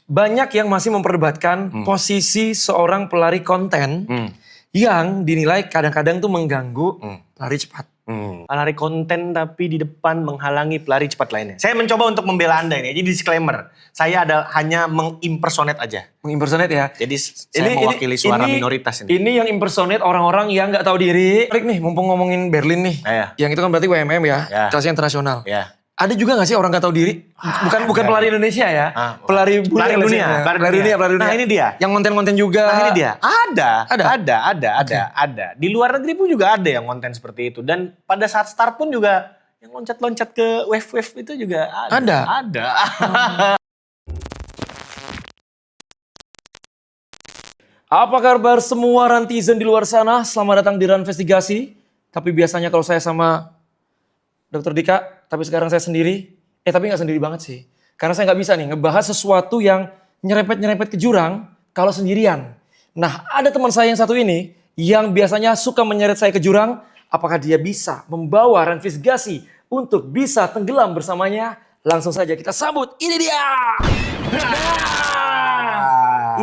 Banyak yang masih memperdebatkan posisi seorang pelari konten yang dinilai kadang-kadang tuh mengganggu pelari cepat. Pelari konten tapi di depan menghalangi pelari cepat lainnya. Saya mencoba untuk membela Anda ini. Jadi disclaimer, saya hanya mengimpersonate aja. Mengimpersonate ya. Jadi saya mewakili suara minoritas ini. Ini yang impersonate orang-orang yang nggak tahu diri. Tarik nih, mumpung ngomongin Berlin nih. Yang itu kan berarti WMM ya, kelas internasional. Ada juga gak sih orang gak tahu diri? Bukan pelari Indonesia ya. Pelari dunia. Nah ini dia. Yang konten-konten juga. Nah ini dia. Ada. Di luar negeri pun juga ada yang konten seperti itu. Dan pada saat start pun juga yang loncat-loncat ke wave-wave itu juga ada. Apa kabar semua rantizen di luar sana? Selamat datang di Ranvestigasi. Tapi biasanya kalau saya sama Dr. Dika, tapi sekarang saya sendiri. Tapi gak sendiri banget sih. Karena saya gak bisa nih ngebahas sesuatu yang nyerempet-nyerempet ke jurang kalau sendirian. Nah, ada teman saya yang satu ini yang biasanya suka menyeret saya ke jurang. Apakah dia bisa membawa Ranvestigasi untuk bisa tenggelam bersamanya? Langsung saja kita sambut. Ini dia!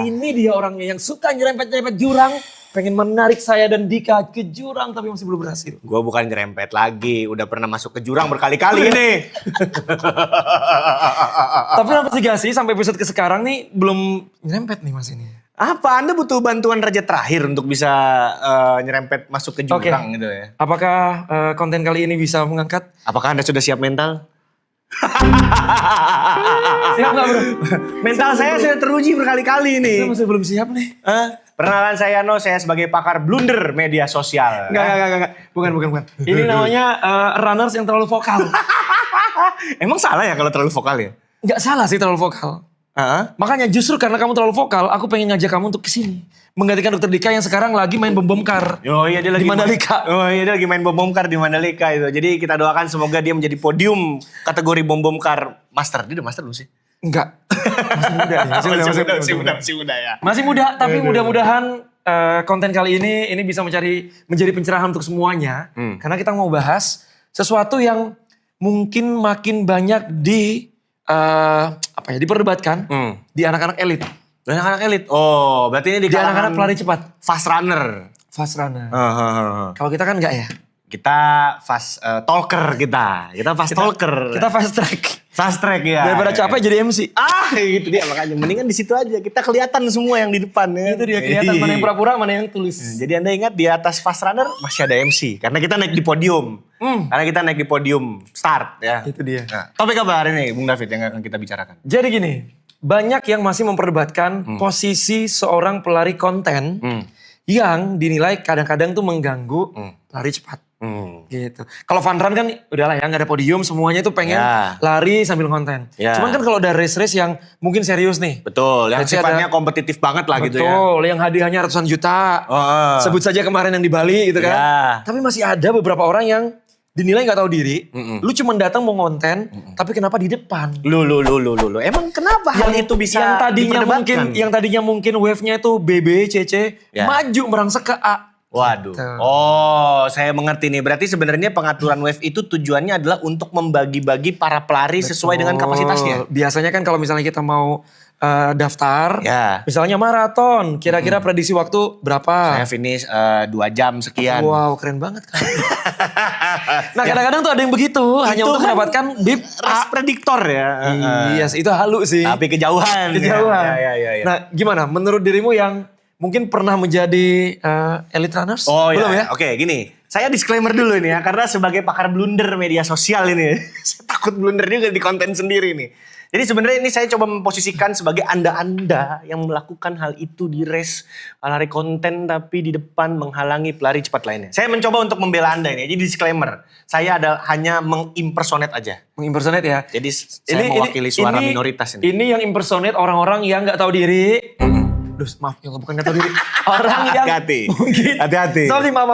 Ini dia orangnya yang suka nyerempet-nyerempet jurang. Pengen menarik saya dan Dika ke jurang tapi masih belum berhasil. Gue bukan nyerempet lagi, udah pernah masuk ke jurang berkali-kali ini. Tapi Ranvestigasi sampai episode ke sekarang nih belum nyerempet nih mas ini. Apa Anda butuh bantuan raja terakhir untuk bisa nyerempet masuk ke jurang gitu ya? Apakah konten kali ini bisa mengangkat? Apakah Anda sudah siap mental? Siap gak bro? Mental saya sudah teruji berkali-kali nih. Saya masih belum siap nih. Perkenalan saya saya sebagai pakar blunder media sosial. Enggak. Bukan. Ini namanya runners yang terlalu vokal. Emang salah ya kalau terlalu vokal ya? Enggak salah sih terlalu vokal. Makanya justru karena kamu terlalu vokal, aku pengen ngajak kamu untuk kesini. Menggantikan Dr. Dika yang sekarang lagi main bom-bomkar. Oh iya dia lagi di Mandalika. Dia lagi main bom-bomkar di Mandalika itu. Jadi kita doakan semoga dia menjadi podium kategori bom-bomkar master. Dia udah master belum sih? Enggak. Masih muda ya. Masih muda, tapi mudah-mudahan konten kali ini bisa menjadi pencerahan untuk semuanya. Karena kita mau bahas sesuatu yang mungkin makin banyak diperdebatkan di anak-anak elit. Anak-anak elit. Oh, berarti ini di anak-anak pelari cepat. Fast runner. Kalau kita kan enggak ya? Kita fast talker kita. Kita fast talker. Kita fast track. Fast track ya. Daripada capek jadi MC. Gitu dia makanya. Mendingan di situ aja. Kita kelihatan semua yang di depan. Ya. Itu dia kelihatan mana yang pura-pura, mana yang tulus. Jadi Anda ingat di atas fast runner masih ada MC. Karena kita naik di podium. Karena kita naik di podium start ya. Itu dia. Nah, topik apa hari ini Bung David yang akan kita bicarakan? Jadi gini. Banyak yang masih memperdebatkan posisi seorang pelari konten yang dinilai kadang-kadang tuh mengganggu pelari cepat. Gitu. Kalau fun run kan udahlah ya nggak ada podium, semuanya itu pengen lari sambil konten. Cuman kan kalau ada race-race yang mungkin serius nih. Betul, yang sifatnya kompetitif banget lah gitu ya. Betul, yang hadiahnya ratusan juta. Sebut saja kemarin yang di Bali gitu kan. Tapi masih ada beberapa orang yang dinilai nggak tahu diri, lu cuma datang mau konten, tapi kenapa di depan? Lu. Emang kenapa hal itu bisa yang tadinya mungkin wave-nya itu BB, CC, maju merangsek ke A. Waduh. Gitu. Oh, saya mengerti nih. Berarti sebenarnya pengaturan wave itu tujuannya adalah untuk membagi-bagi para pelari sesuai dengan kapasitasnya. Biasanya kan kalau misalnya kita mau daftar, misalnya maraton, kira-kira prediksi waktu berapa? Saya finish 2 jam sekian. Wow, keren banget kan. Nah kadang-kadang tuh ada yang begitu, hanya untuk mendapatkan bib race prediktor ya. Iya, itu halu sih. Tapi kejauhan. Ya. Nah gimana, menurut dirimu yang mungkin pernah menjadi elite runners? Belum ya? Oke, gini. Saya disclaimer dulu nih ya, karena sebagai pakar blunder media sosial ini, saya takut blunder juga di konten sendiri nih. Jadi sebenarnya ini saya coba memposisikan sebagai Anda yang melakukan hal itu di race lari konten tapi di depan menghalangi pelari cepat lainnya. Saya mencoba untuk membela Anda ini. Jadi disclaimer, saya hanya mengimpersonate aja. Mengimpersonate ya. Jadi saya mewakili suara minoritas ini. Ini yang impersonate orang-orang yang nggak tahu diri. Duh, maaf ya bukan nggak tahu diri. Orang yang hati-hati. Sorry, maaf.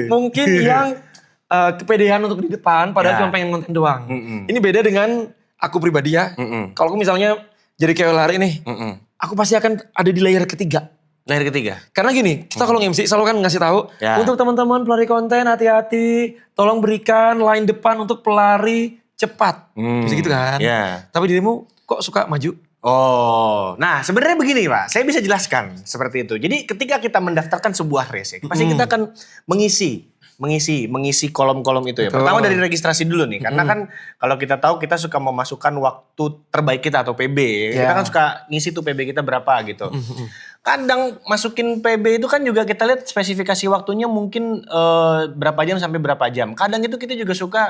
Mungkin yang kepedean untuk di depan padahal cuma pengen konten doang. Ini beda dengan aku pribadi ya. Kalau aku misalnya jadi kayak lari nih, aku pasti akan ada di layer ketiga. Layer ketiga? Karena gini, kita kalau nge-MC selalu kan ngasih tahu, untuk teman-teman pelari konten hati-hati, tolong berikan line depan untuk pelari cepat. Bisa gitu kan? Tapi dirimu kok suka maju? Oh, nah sebenarnya begini Pak, saya bisa jelaskan seperti itu. Jadi ketika kita mendaftarkan sebuah race, ya, pasti kita akan mengisi kolom-kolom itu ya. Betul. Pertama dari registrasi dulu nih, karena kan kalau kita tahu kita suka memasukkan waktu terbaik kita atau PB, kita kan suka ngisi tuh PB kita berapa gitu. Kadang masukin PB itu kan juga kita lihat spesifikasi waktunya mungkin berapa jam sampai berapa jam. Kadang itu kita juga suka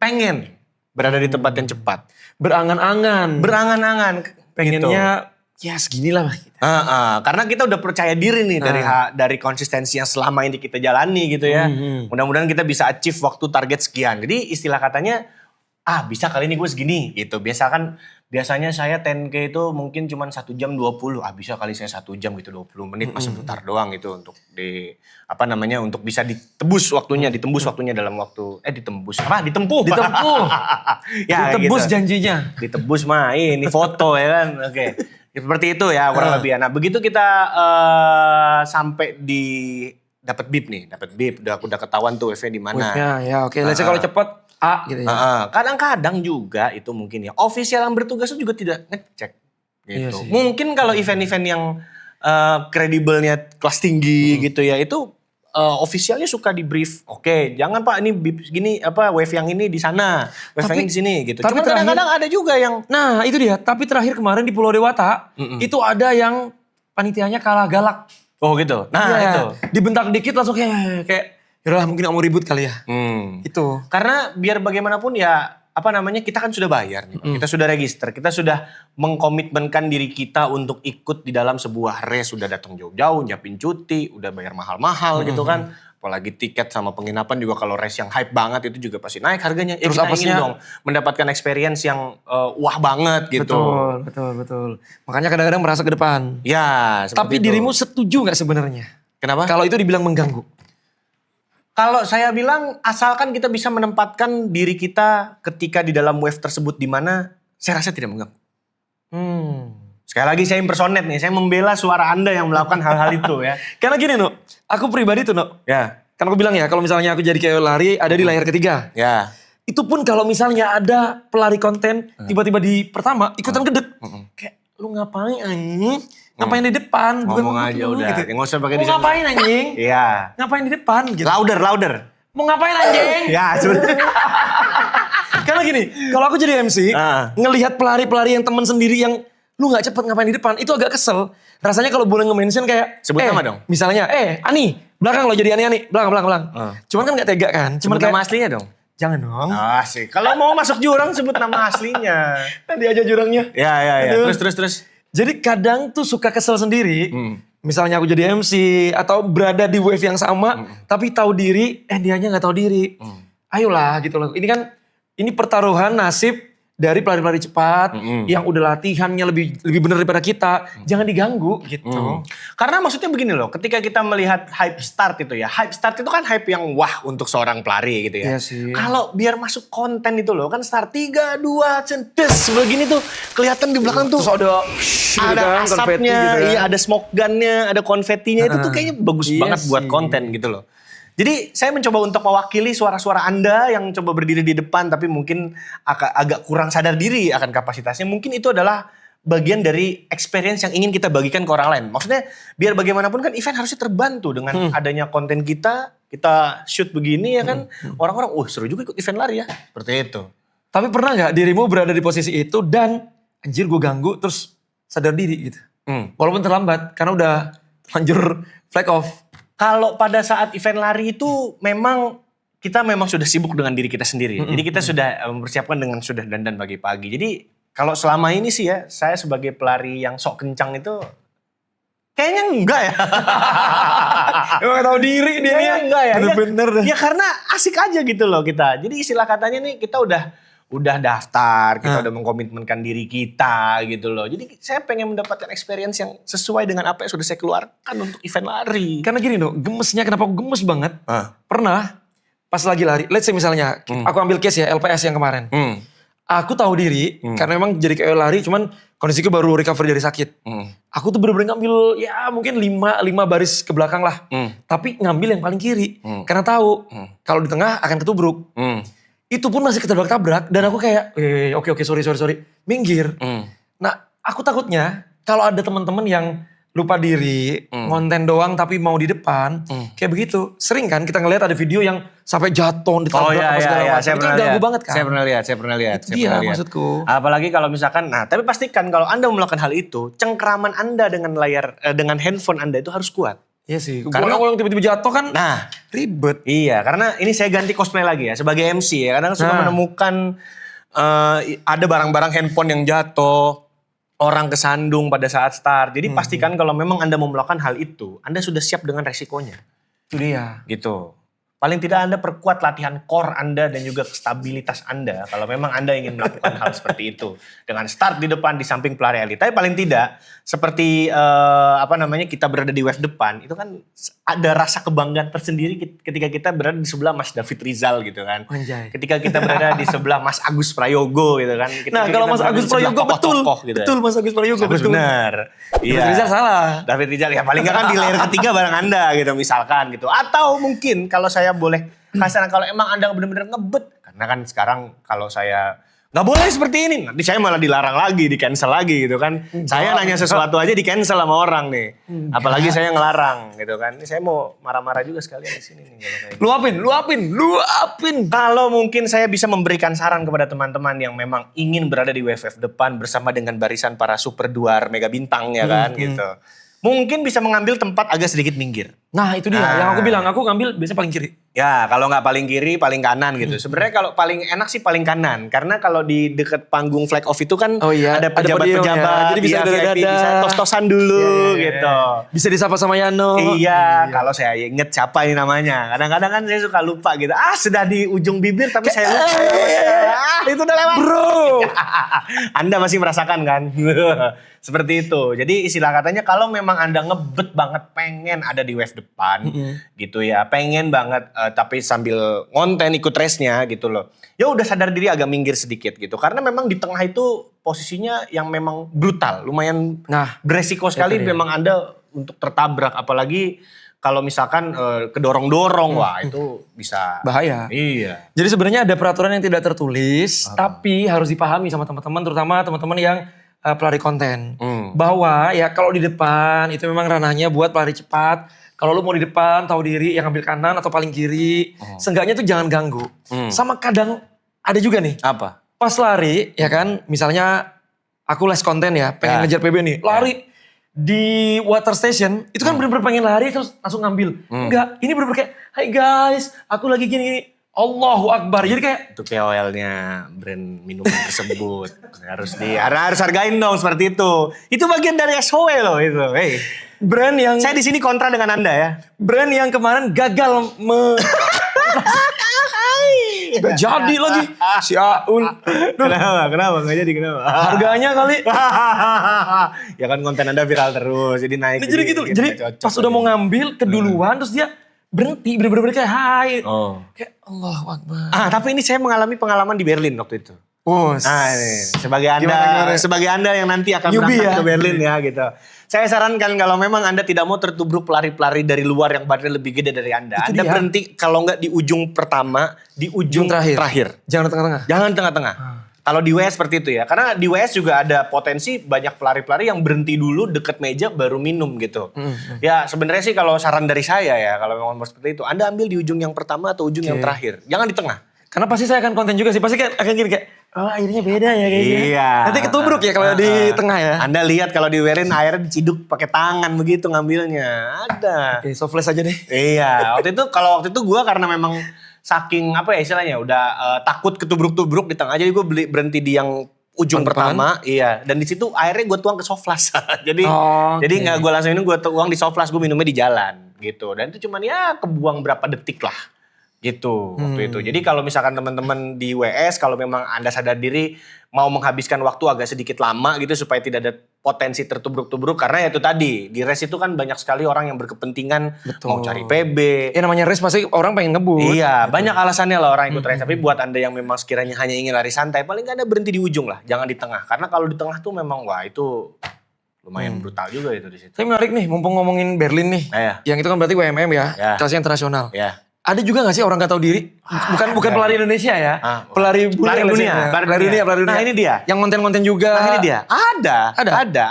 pengen berada di tempat yang cepat. Berangan-angan. Pengennya ya seginilah. karena kita udah percaya diri nih dari konsistensi yang selama ini kita jalani gitu ya. Mudah-mudahan kita bisa achieve waktu target sekian. Jadi istilah katanya, bisa kali ini gue segini gitu. Biasanya saya 10K itu mungkin cuma 1 jam 20. Bisa kali saya 1 jam gitu 20 menit masih putar doang gitu untuk untuk bisa ditembus waktunya dalam waktu ditempuh. Ya, Ditebus gitu. janjinya. Ditebus mah ini foto ya kan. Oke. Seperti itu ya kurang lebih. Nah, begitu kita sampai di dapat bip udah ketahuan tuh wave-nya di mana. Wave-nya ya oke. Let's say kalau cepet A gitu ya. Kadang-kadang juga itu mungkin ya official yang bertugas itu juga tidak ngecek gitu. Iya sih. Mungkin kalau event-event yang kredibelnya kelas tinggi gitu ya itu officialnya suka di brief. Oke, jangan Pak ini bip gini wave yang ini di sana, wave yang ini di sini gitu. tapi Cuma kadang-kadang ada juga yang Nah itu dia, tapi terakhir kemarin di Pulau Dewata, itu ada yang panitianya kalah galak. oh gitu. Nah Iya, itu. dibentak dikit langsung kayak yaudahlah mungkin gak mau ribut kali ya. Itu. Karena biar bagaimanapun ya kita kan sudah bayar nih, Pak. Kita sudah register, kita sudah mengkomitmenkan diri kita untuk ikut di dalam sebuah race, sudah datang jauh-jauh, nyiapin cuti, udah bayar mahal-mahal gitu kan. Apalagi tiket sama penginapan juga kalau race yang hype banget itu juga pasti naik harganya. Terus kita ingin apesnya? dong mendapatkan experience yang wah banget gitu. Betul. Makanya kadang-kadang merasa ke depan. Ya, seperti Tapi itu. dirimu setuju gak sebenarnya? Kenapa? Kalau itu dibilang mengganggu. Kalau saya bilang asalkan kita bisa menempatkan diri kita ketika di dalam wave tersebut di mana saya rasa tidak mengganggu. Sekali lagi saya impersonate nih, saya membela suara Anda yang melakukan hal-hal itu ya. Karena gini aku pribadi tuh Ya, kan aku bilang ya kalau misalnya aku jadi kayak lari ada di layar ketiga. ya. Itu pun kalau misalnya ada pelari konten tiba-tiba di pertama ikutan gedek. Kayak lu ngapain anjing? Ngapain di depan? Ngomong aja lu, udah, gitu. nggak usah pakai Mau disensor. ngapain anjing? Iya. Ngapain di depan gitu. Louder. Mau ngapain anjing? Ya, sebenarnya. Karena gini, kalau aku jadi MC, ngelihat pelari-pelari yang teman sendiri yang lu gak cepet ngapain di depan, itu agak kesel. Rasanya kalau boleh nge-mention kayak, Sebut nama dong. Misalnya, Ani, belakang lo jadi Ani, belakang. Cuman kan gak tega kan? Cuman Sebut nama aslinya dong. jangan dong. Sih. Kalau mau masuk jurang sebut nama aslinya. Tadi aja jurangnya. Ya. Aduh. Terus. Jadi kadang tuh suka kesel sendiri. Misalnya aku jadi MC atau berada di wave yang sama, tapi tahu diri, dianya nggak tahu diri. Ayolah gitu loh. Ini pertaruhan nasib dari pelari-pelari cepat yang udah latihannya lebih benar daripada kita. Jangan diganggu gitu. Karena maksudnya begini loh, ketika kita melihat hype start itu ya, hype start itu kan hype yang wah untuk seorang pelari gitu ya. Iya sih. Kalau biar masuk konten itu loh, kan start 3, 2, centes begini tuh kelihatan di belakang tuh. Terus Ada konfeti asapnya, gitu kan. iya ada smoke gunnya, ada konfetinya itu tuh kayaknya bagus Iya banget buat sih. konten gitu loh. Jadi saya mencoba untuk mewakili suara-suara Anda yang coba berdiri di depan tapi mungkin agak kurang sadar diri akan kapasitasnya. Mungkin itu adalah bagian dari experience yang ingin kita bagikan ke orang lain. Maksudnya biar bagaimanapun kan event harusnya terbantu dengan adanya konten kita shoot begini ya kan. Orang-orang, seru juga ikut event lari ya. Seperti itu. Tapi pernah gak dirimu berada di posisi itu dan anjir gue ganggu terus sadar diri gitu. Walaupun terlambat karena udah lanjur flag off. Kalau pada saat event lari itu kita memang sudah sibuk dengan diri kita sendiri. Jadi kita sudah mempersiapkan dengan sudah dandan pagi-pagi. Jadi kalau selama ini sih ya, saya sebagai pelari yang sok kencang itu kayaknya enggak ya. Emang gak tahu diri dia. Kayaknya enggak ya. Bener-bener. Ya karena asik aja gitu loh kita. Jadi istilah katanya nih kita udah daftar, kita udah mengkomitmenkan diri kita gitu loh. Jadi saya pengen mendapatkan experience yang sesuai dengan apa yang sudah saya keluarkan untuk event lari. Karena gini gemesnya kenapa aku gemes banget. Pernah pas lagi lari, let's say misalnya aku ambil case ya LPS yang kemarin. Aku tahu diri karena memang jadi kayak lari cuman kondisiku baru recover dari sakit. Aku tuh bener-bener ngambil ya mungkin 5 baris ke belakang lah. Tapi ngambil yang paling kiri. Karena tahu kalau di tengah akan ketubruk. Itu pun masih ketabrak-tabrak dan aku kayak oke sorry minggir. Nah, aku takutnya kalau ada teman-teman yang lupa diri, konten doang tapi mau di depan, kayak begitu. Sering kan kita ngelihat ada video yang sampai jatuh, ditabrak apa segala macam. saya Itu pernah ganggu lihat. banget kan? Saya pernah lihat. Itu dia maksudku. Apalagi kalau misalkan, nah tapi pastikan kalau Anda melakukan hal itu, cengkeraman Anda dengan dengan handphone Anda itu harus kuat. Iya sih. Karena- Kalau yang tiba-tiba jatuh kan Nah, ribet. iya, karena ini saya ganti cosplay lagi ya sebagai MC ya. Kadang suka menemukan ada barang-barang handphone yang jatuh, orang kesandung pada saat start. Jadi pastikan kalau memang Anda mau melakukan hal itu, Anda sudah siap dengan resikonya. Itu dia. Gitu. Paling tidak Anda perkuat latihan core Anda dan juga stabilitas Anda kalau memang Anda ingin melakukan hal seperti itu. Dengan start di depan di samping pelari elit. Tapi paling tidak seperti kita berada di wave depan, itu kan ada rasa kebanggaan tersendiri ketika kita berada di sebelah Mas David Rizal gitu kan. Anjay. Ketika kita berada di sebelah Mas Agus Prayogo gitu kan. Nah, kalau Mas Agus Prayogo betul. Betul Mas Agus Prayogo Agus betul. benar. David Rizal salah. David Rizal ya paling nggak kan di layer ketiga bareng Anda gitu misalkan gitu. Atau mungkin kalau saya boleh kasar kalau emang Anda benar-benar ngebet. Karena kan sekarang kalau saya nggak boleh seperti ini. Nanti saya malah dilarang lagi, di cancel lagi gitu kan. Saya nanya sesuatu aja di cancel sama orang nih. Apalagi saya ngelarang gitu kan. Ini saya mau marah-marah juga sekalian di sini nih. Kalau kayak gitu. Luapin. Kalau mungkin saya bisa memberikan saran kepada teman-teman yang memang ingin berada di WFF depan bersama dengan barisan para super duar mega bintang ya kan gitu. Mungkin bisa mengambil tempat agak sedikit minggir. Nah itu dia yang aku bilang, aku ngambil biasanya paling kiri. Ya kalau nggak paling kiri paling kanan gitu. Sebenarnya kalau paling enak sih paling kanan. Karena kalau di deket panggung flag off itu kan ada podium pejabat-pejabat. ya. Jadi bisa VIP, dada-dada. bisa tos-tosan dulu gitu. Bisa disapa sama Yano. Iya, kalau saya inget siapa ini namanya. Kadang-kadang kan saya suka lupa gitu. Sudah di ujung bibir tapi saya lupa. Itu udah lewat. Bro. Anda masih merasakan kan? Seperti itu. Jadi istilah katanya kalau memang Anda ngebet banget pengen ada di wave depan gitu ya. Pengen banget tapi sambil ngonten ikut race-nya gitu loh. Ya udah sadar diri agak minggir sedikit gitu. Karena memang di tengah itu posisinya yang memang brutal. Lumayan beresiko sekali memang Anda untuk tertabrak. Apalagi kalau misalkan kedorong-dorong, wah itu bisa bahaya. Iya. Jadi sebenarnya ada peraturan yang tidak tertulis, tapi harus dipahami sama teman-teman, terutama teman-teman yang pelari konten. Bahwa ya kalau di depan itu memang ranahnya buat pelari cepat. Kalau lu mau di depan, tahu diri, yang ambil kanan atau paling kiri, seenggaknya tuh jangan ganggu. Sama kadang ada juga nih, Apa? pas lari ya kan, misalnya aku les konten ya, pengen ngejar PB nih, lari. Di water station itu kan bener-bener pengen lari terus langsung ngambil. Enggak, ini bener-bener kayak, hai guys, aku lagi gini. Allahu Akbar. Jadi kayak itu KOL-nya brand minuman tersebut harus hargain dong seperti itu. Itu bagian dari SOE loh itu. Hey. brand yang Saya di sini kontra dengan Anda ya. brand yang kemarin gagal Gak jadi lagi. Si Aun. Kenapa? Gak jadi kenapa? Harganya kali. Ya kan konten Anda viral terus, jadi naik. Nah, jadi gitu. Jadi pas udah mau ngambil keduluan terus dia berhenti. Bener-bener kayak hai. Kayak Allahu Akbar. Tapi ini saya mengalami pengalaman di Berlin waktu itu. Bos. Nah ini Gimana? sebagai Anda yang nanti akan Newbie berangkat ya? ke Berlin ya gitu. Saya sarankan kalau memang Anda tidak mau tertubruk pelari-pelari dari luar yang badannya lebih gede dari Anda. Itu Anda dia. berhenti kalau nggak di ujung pertama, di ujung terakhir. Jangan tengah-tengah. Jangan tengah-tengah. Kalau di WS seperti itu ya. Karena di WS juga ada potensi banyak pelari-pelari yang berhenti dulu deket meja baru minum gitu. Ya sebenarnya sih kalau saran dari saya ya, kalau memang mau seperti itu, Anda ambil di ujung yang pertama atau ujung yang terakhir. Jangan di tengah. Karena pasti saya akan konten juga sih. Pasti kan akan gini kayak, oh airnya beda ya kayaknya. Iya. Nanti ketubruk ya kalau di tengah ya. Anda lihat kalau di Werin airnya diciduk pakai tangan begitu ngambilnya. Ada. Oke, so flash aja deh. Iya. Waktu itu gue karena memang saking apa ya istilahnya udah takut ketubruk-tubruk di tengah. Jadi gue berhenti di yang ujung pertama. Iya. Dan di situ airnya gue tuang ke soflas. jadi nggak gue langsung minum, gue tuang di soflas, gue minumnya di jalan gitu. Dan itu cuman ya kebuang berapa detik lah. Gitu waktu itu. Jadi kalau misalkan teman-teman di WS kalau memang Anda sadar diri mau menghabiskan waktu agak sedikit lama gitu supaya tidak ada potensi tertubruk-tubruk karena ya itu tadi di race itu kan banyak sekali orang yang berkepentingan mau cari PB. Ya namanya race pasti orang pengen ngebut. Iya, banyak alasannya lah orang ikut race. Tapi buat Anda yang memang sekiranya hanya ingin lari santai, paling nggak Anda berhenti di ujung lah, jangan di tengah. Karena kalau di tengah tuh memang wah itu lumayan brutal juga itu di situ. Tapi menarik nih, mumpung ngomongin Berlin nih. Iya. Yang itu kan berarti WMM ya, Ya. kelasnya internasional. Ya. Ada juga gak sih orang gak tahu diri? Bukan pelari Indonesia ya. Pelari Pelari dunia. Pelari dunia. Nah, ini dia. Yang konten-konten juga. Nah, ini dia. Ada.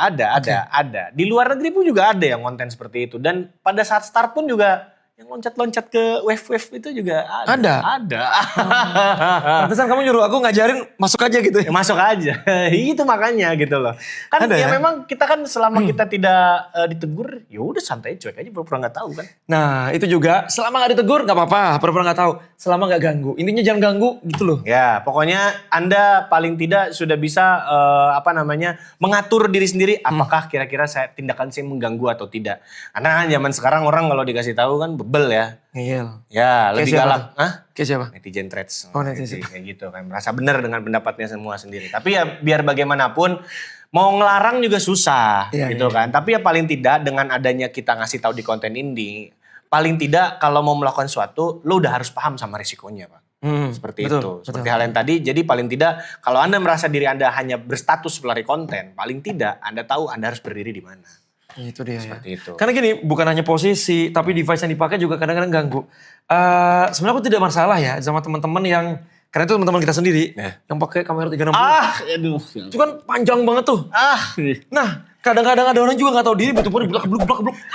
Ada? Ada. Di luar negeri pun juga ada yang konten seperti itu. Dan pada saat start pun juga yang loncat-loncat ke wave-wave itu juga ada. Pantesan kamu nyuruh aku ngajarin masuk aja gitu ya. Ya, masuk aja. Itu makanya gitu loh. Kan Ada ya, ya? memang kita kan selama kita tidak ditegur, ya udah santai cuek aja pura-pura nggak tahu kan. Nah itu juga selama gak ditegur gak apa-apa. Pura-pura gak tahu. Selama gak ganggu. Intinya jangan ganggu gitu loh. Ya, pokoknya Anda paling tidak sudah bisa mengatur diri sendiri apakah kira-kira tindakan saya mengganggu atau tidak. Karena zaman sekarang orang kalau dikasih tahu kan bebel ya. Ngeyel. Ya, Kayak lebih siapa? galak. Hah? Kayak siapa? Netizen threads. Oh, netizen. Kayak gitu kan. Merasa benar dengan pendapatnya semua sendiri. Tapi ya biar bagaimanapun mau ngelarang juga susah gitu kan. Tapi ya paling tidak dengan adanya kita ngasih tahu di konten ini, paling tidak kalau mau melakukan sesuatu lo udah harus paham sama risikonya, Pak. Seperti itu. Seperti hal yang tadi, jadi paling tidak kalau Anda merasa diri Anda hanya berstatus pelari konten, paling tidak Anda tahu Anda harus berdiri di mana. Itu dia Seperti itu. Karena gini, bukan hanya posisi, tapi device yang dipakai juga kadang-kadang ganggu. Sebenarnya aku tidak masalah ya sama teman-teman yang, karena itu teman-teman kita sendiri, yang pakai kamera 360. Aduh. Itu kan panjang banget tuh. Nah, kadang-kadang ada orang juga gak tahu diri, betul-betul blok.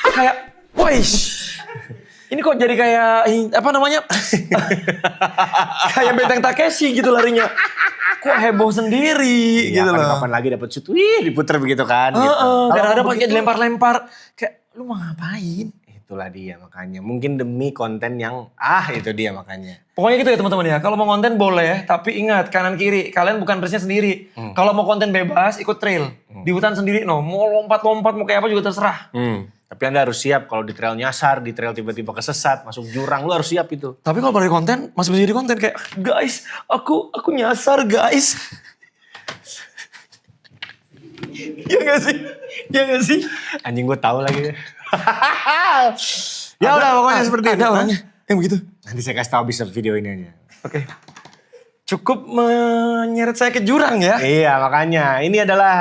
Kayak, wais. Ini kok jadi kayak, apa namanya? Kayak Benteng Takeshi gitu larinya. Kok heboh sendiri Iya, gitu loh. kapan lagi dapat shoot, diputer begitu kan. Gitu. Kadang-kadang pakai dilempar-lempar. Kayak, lu mau ngapain? Itulah dia makanya. Mungkin demi konten yang, itu dia makanya. Pokoknya gitu ya teman-teman ya. Kalau mau konten boleh, tapi ingat kanan kiri. Kalian bukan race-nya sendiri. Kalau mau konten bebas, ikut trail. Di hutan sendiri, mau lompat-lompat, mau kayak apa juga terserah. Tapi Anda harus siap kalau di trail nyasar, di trail tiba-tiba kesesat, masuk jurang, lu harus siap itu. Tapi kalau dari konten, masih bisa jadi konten kayak, guys, aku nyasar guys. Ya gak sih? Ya gak sih? Anjing gue tahu lagi. Ya udah pokoknya seperti itu. Ada orangnya yang begitu. Nanti saya kasih tahu habis video ini aja. Oke. Cukup menyeret saya ke jurang ya. Iya makanya. Ini adalah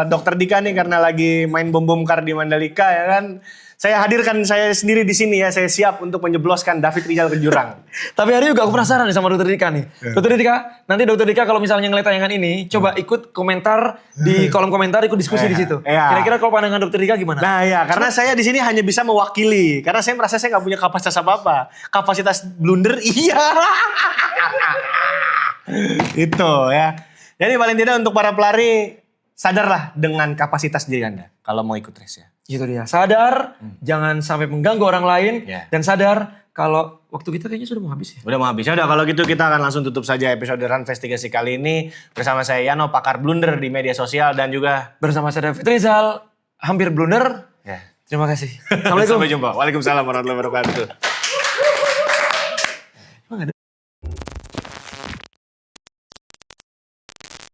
Dokter Dika nih karena lagi main bom kar di Mandalika ya kan. Saya hadirkan saya sendiri di sini ya. Saya siap untuk menjebloskan David Rizal ke jurang. Tapi hari juga aku penasaran nih sama Dokter Dika nih. Dokter Dika, nanti Dokter Dika kalau misalnya ngeliat tayangan ini, coba ikut komentar di kolom komentar, ikut diskusi di situ. Kira-kira kalau pandangan Dokter Dika gimana? Nah ya, karena saya di sini hanya bisa mewakili. Karena saya merasa saya nggak punya kapasitas apa-apa. Kapasitas blunder, iya. Itu ya. Jadi paling tidak untuk para pelari, sadarlah dengan kapasitas diri Anda kalau mau ikut race ya. Gitu dia. Sadar, jangan sampai mengganggu orang lain. Dan sadar kalau waktu kita kayaknya sudah mau habis ya. Udah mau habis. Ya udah kalau gitu kita akan langsung tutup saja episode Runvestigasi kali ini. Bersama saya Yano, pakar blunder di media sosial. Dan juga bersama saya David Rizal, hampir blunder. ya. Terima kasih. Assalamualaikum. Sampai jumpa. Waalaikumsalam warahmatullahi wabarakatuh.